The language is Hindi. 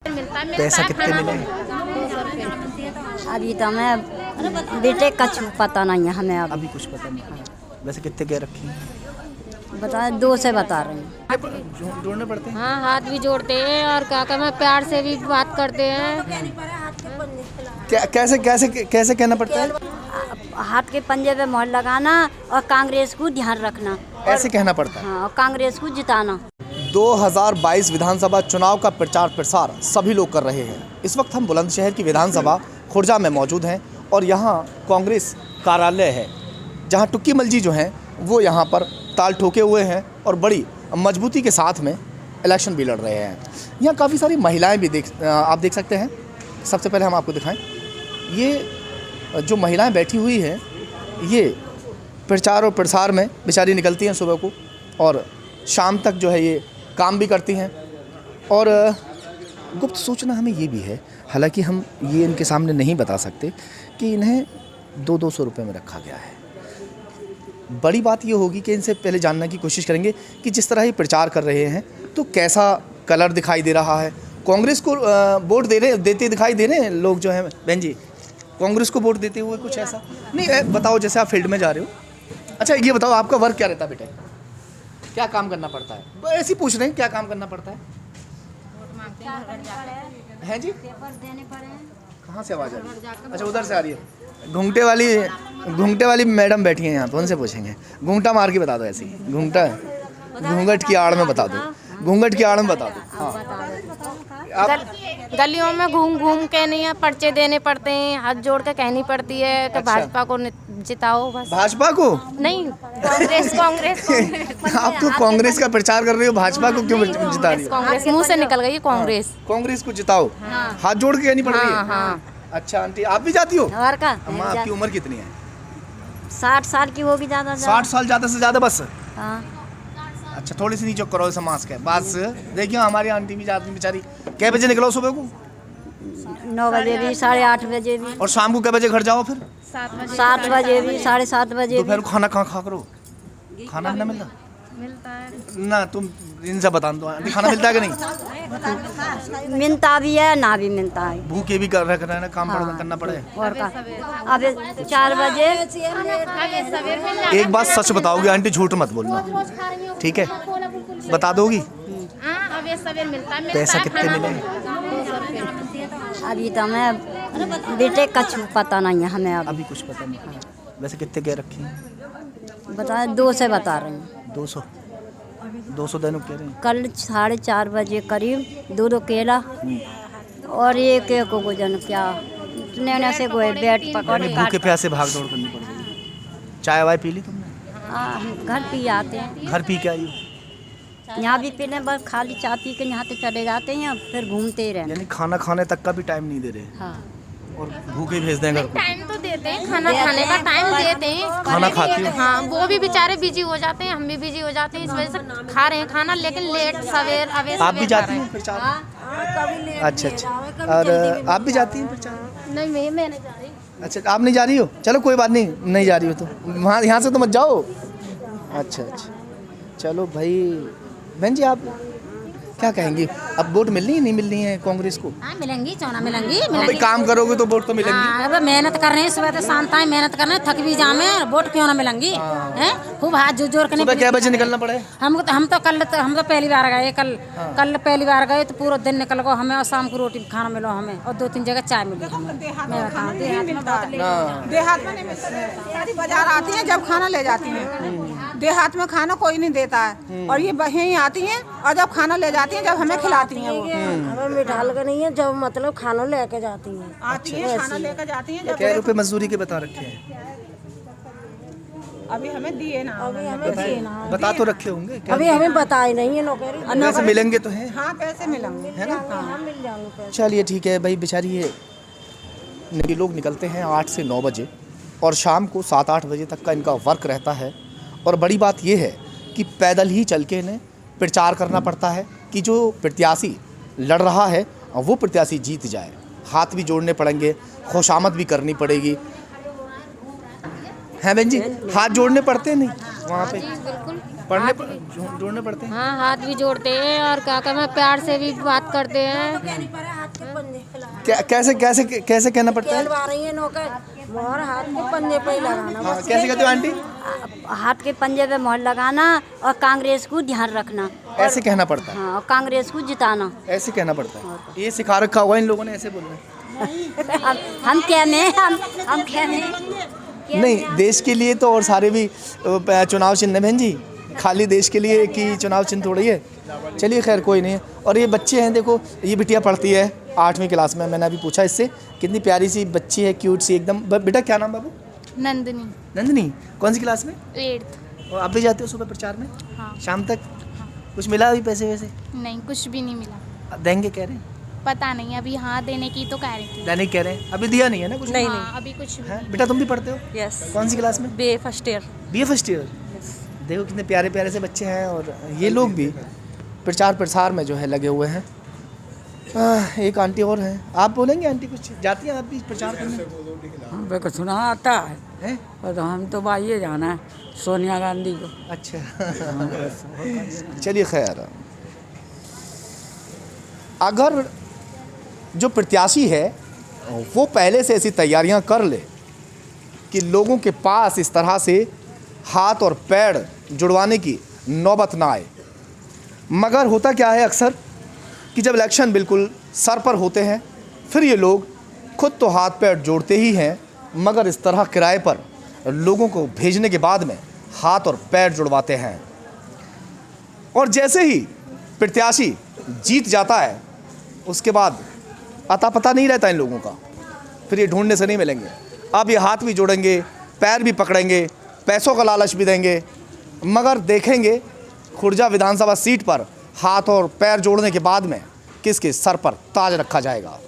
पैसा कितने मिले? अभी तो हमें बेटे का पता नहीं है हमें अभी कुछ पता नहीं। वैसे कितने क्या रखी हैं? बता 2 से बता रही हूँ। जोड़ने पड़ते हैं। हाँ, हाथ भी जोड़ते हैं और क्या कहना प्यार से भी बात करते हैं। कैसे कैसे कैसे कहना पड़ता है? हाथ के पंजे पे मोहर लगाना और कांग्रेस को ध्यान रखना, ऐसे कहना पड़ता है। हाँ, और कांग्रेस को जिताना। 2022 विधानसभा चुनाव का प्रचार प्रसार सभी लोग कर रहे हैं। इस वक्त हम बुलंदशहर की विधानसभा खुर्जा में मौजूद हैं और यहाँ कांग्रेस कार्यालय है, जहाँ टुक्की मलजी जो हैं वो यहाँ पर ताल ठोके हुए हैं और बड़ी मजबूती के साथ में इलेक्शन भी लड़ रहे हैं। यहाँ काफ़ी सारी महिलाएं भी आप देख सकते हैं। सबसे पहले हम आपको दिखाएं, ये जो महिलाएं बैठी हुई हैं ये प्रचार और प्रसार में बेचारी निकलती हैं सुबह को और शाम तक जो है ये काम भी करती हैं। और गुप्त सूचना हमें ये भी है, हालांकि हम ये इनके सामने नहीं बता सकते, कि इन्हें 200 रुपये में रखा गया है। बड़ी बात ये होगी कि इनसे पहले जानने की कोशिश करेंगे कि जिस तरह ये प्रचार कर रहे हैं तो कैसा कलर दिखाई दे रहा है। कांग्रेस को वोट देते दिखाई दे रहे हैं लोग जो हैं। बहन जी, कांग्रेस को वोट देते हुए कुछ ऐसा नहीं? बताओ, जैसे आप फील्ड में जा रहे हो। अच्छा ये बताओ, आपका वर्क क्या रहता है बेटे? क्या काम करना पड़ता है? ऐसे ही पूछ रहे हैं, क्या काम करना पड़ता है? हैं जी? कहाँ से आवाज़ आ रही है? अच्छा, उधर से आ रही है। घूंघटे वाली मैडम बैठी हैं यहाँ पे, उनसे पूछेंगे। घूंघटा मार के बता दो, ऐसे ही घूंघटा, घूंघट की आड़ में बता दो, घूंघट की आड़ में बता दो। हाँ, गलियों में घूम घूम के नहीं पर्चे देने पड़ते हैं, हाथ जोड़ के कहनी पड़ती है कि भाजपा को जिताओ। बस भाजपा को नहीं, कांग्रेस आप तो कांग्रेस का प्रचार कर रहे हो, भाजपा को क्यों जिता रही हो? कांग्रेस मुंह से निकल गई कांग्रेस। कांग्रेस को जिताओ, हाथ जोड़ के कहनी पड़ रही है। हाँ। अच्छा आंटी, आप भी जाती हो? और का अम्मा, आपकी उम्र कितनी है? 60 साल की होगी ज़्यादा। 60 साल ज़्यादा से ज़्यादा बस? हाँ। अच्छा, थोड़ी सी नीचे करो, ऐसा मास्क है बस। देखिए हमारी आंटी भी जाती बेचारी। कै बजे निकलो सुबह को? 9 बजे भी, 8:30 बजे भी। और शाम को कै बजे घर जाओ फिर? 7 बजे भी, 7:30 बजे। दोपहर को खाना कहाँ खा करो? खाना भी ना मिलता ना? तुम इनसे बता दो, आंटी खाना मिलता है कि नहीं? मिलता भी है, ना भी मिलता है। भूखे भी कर रहे ना, काम करना पड़े। और का अब 4 बजे। एक बात सच बताओगे आंटी, झूठ मत बोलना, ठीक है? बता दोगी? पैसा कितने मिले? अभी तो हमें बेटे का पता नहीं है हमें अभी कुछ पता नहीं। वैसे कितने क्या रखी हैं? बता 2 से बता रही हूँ। 200 देने कह रहे हैं। कल 4:30 बजे करीब 2 केला और एक गोजन क्या नैना से गोए बैट पकौड़े भूखे प्यासे भाग दौड़ करनी पड़ गई। चाय वाय पी ली तुमने? हाँ, घर पी आते हैं। घर पी के आई हो? यहाँ भी पीने, बस खाली चाय पी के यहाँ तो चले जाते हैं, फिर घूमते ही रहते। यानी खाना खाने तक का भी टाइम नहीं दे रहे? हाँ। और भूखे भेज दें घर को? टाइम तो देते हैं, खाना खाने का टाइम देते हैं। खाना खाती हो? हाँ, वो भी बेचारे बिजी हो जाते हैं, हम भी बिजी हो जाते हैं, इस वजह से खा रहे हैं खाना, लेकिन लेट सवेर अवे। आप भी जाती हैं प्रचार? अच्छा अच्छा। और आप भी जाती हैं प्रचार? नहीं, मैं नहीं जा रही। अच्छा, आप नहीं जा रही हो? चलो कोई बात नहीं, नहीं जा रही हो तो वहाँ यहाँ से तो मत जाओ। अच्छा अच्छा, चलो भाई। बहन जी, आप क्या कहेंगी? अब वोट मिलनी है नहीं मिलनी है कांग्रेस को? हाँ, मिलेंगी, चौना मिलेंगी। भाई काम करोगे तो वोट तो मिलेंगी। हाँ, अब मेहनत कर रहे हैं, सुबह से शाम तक मेहनत कर रहे हैं, थक भी जामे, वोट क्यों ना मिलेंगी? हैं खूब हाथ जोड़ के। सुबह कै बजे निकलना पड़े? हम तो पहली बार गए। कल पहली बार गए तो पूरा दिन निकल गो हमें, और शाम को रोटी खाना मिलो हमें, और 2-3 जगह चाय मिली हमें। मैं बताऊँ, देहात में नहीं मिलता। बाजार आती है जब खाना ले जाती है, देहात में खाना कोई नहीं देता है, और ये यहीं आती हैं और जब खाना ले जाती हैं, जब हमें खिलाती हैं। वो हमें मिठाल का नहीं है, जब मतलब खाना लेके जाती हैं। आती हैं, खाना लेकर जाती हैं। क्या रुपए मजदूरी के बता रखे हैं? अभी हमें दिए ना, बता तो रखे होंगे। अभी हमें बताए नहीं है नौकरी। पैसे मिलेंगे तो हैं? हाँ, पैसे मिलेंगे, है ना? मिल जाएंगे। चलिए ठीक है भाई। बेचारी ये लोग निकलते हैं 8 से 9 बजे और शाम को 7-8 बजे तक का इनका वर्क रहता है। और बड़ी बात ये है कि पैदल ही चल के इन्हें प्रचार करना पड़ता है कि जो प्रत्याशी लड़ रहा है वो प्रत्याशी जीत जाए। हाथ भी जोड़ने पड़ेंगे, खुशामद भी करनी पड़ेगी। हैं बहन जी, हाथ जोड़ने पड़ते हैं नहीं वहाँ पे? बिल्कुल। पढ़ने जोड़ने पड़ते हैं। हाँ, हाथ भी जोड़ते हैं और क्या कहना, प्यार से भी बात करते हैं। कैसे कैसे कैसे कहना पड़ता है? हाथ के पंजे पे लगाना, हाँ, कैसे कहते हो आंटी? हाथ के पंजे पे मोहर लगाना और कांग्रेस को ध्यान रखना। ऐसे कहना पड़ता है। हाँ, और कांग्रेस को जिताना। ऐसे कहना पड़ता है। ये सिखा रखा होगा इन लोगों ने, ऐसे बोलना है। हम कहने नहीं, देश के लिए तो और सारे भी चुनाव चिन्ह है बहन जी, खाली देश के लिए कि चुनाव चिन्ह थोड़ी है। चलिए खैर कोई नहीं। और ये बच्चे हैं, देखो ये बिटिया पढ़ती है 8वीं क्लास में। मैंने अभी पूछा इससे, कितनी प्यारी सी बच्ची है, क्यूट सी एकदम। बेटा क्या नाम बाबू? नंदनी। नंदनी। कौन सी क्लास में? 8th। और आप भी जाते हो सुबह प्रचार में? हाँ। शाम तक? कुछ मिला अभी पैसे वैसे? नहीं, कुछ भी नहीं मिला। देंगे कह रहे हैं? पता नहीं, अभी हाँ देने की तो कह रही थी। देने कह रहे हैं, अभी दिया नहीं है ना कुछ? नहीं, अभी कुछ भी। है? बेटा तुम भी पढ़ते हो? यस, कौन सी क्लास में? B first year. BA first year. देखो कितने प्यारे प्यारे से बच्चे हैं। और ये लोग भी प्रचार प्रसार में जो है लगे हुए हैं। एक आंटी और हैं, आप बोलेंगे आंटी कुछ? जाती हैं आप भी प्रचार करने? हमको कुछ सुना आता है, हैं? और तो हम तो बाइये जाना है सोनिया गांधी को। अच्छा। चलिए खैर, अगर जो प्रत्याशी है वो पहले से ऐसी तैयारियां कर ले कि लोगों के पास इस तरह से हाथ और पैर जुड़वाने की नौबत ना आए। मगर होता क्या है अक्सर कि जब इलेक्शन बिल्कुल सर पर होते हैं, फिर ये लोग खुद तो हाथ पैर जोड़ते ही हैं, मगर इस तरह किराए पर लोगों को भेजने के बाद में हाथ और पैर जुड़वाते हैं। और जैसे ही प्रत्याशी जीत जाता है, उसके बाद अता पता नहीं रहता इन लोगों का, फिर ये ढूंढने से नहीं मिलेंगे। अब ये हाथ भी जोड़ेंगे, पैर भी पकड़ेंगे, पैसों का लालच भी देंगे, मगर देखेंगे खुर्जा विधानसभा सीट पर हाथ और पैर जोड़ने के बाद में किसके सर पर ताज रखा जाएगा।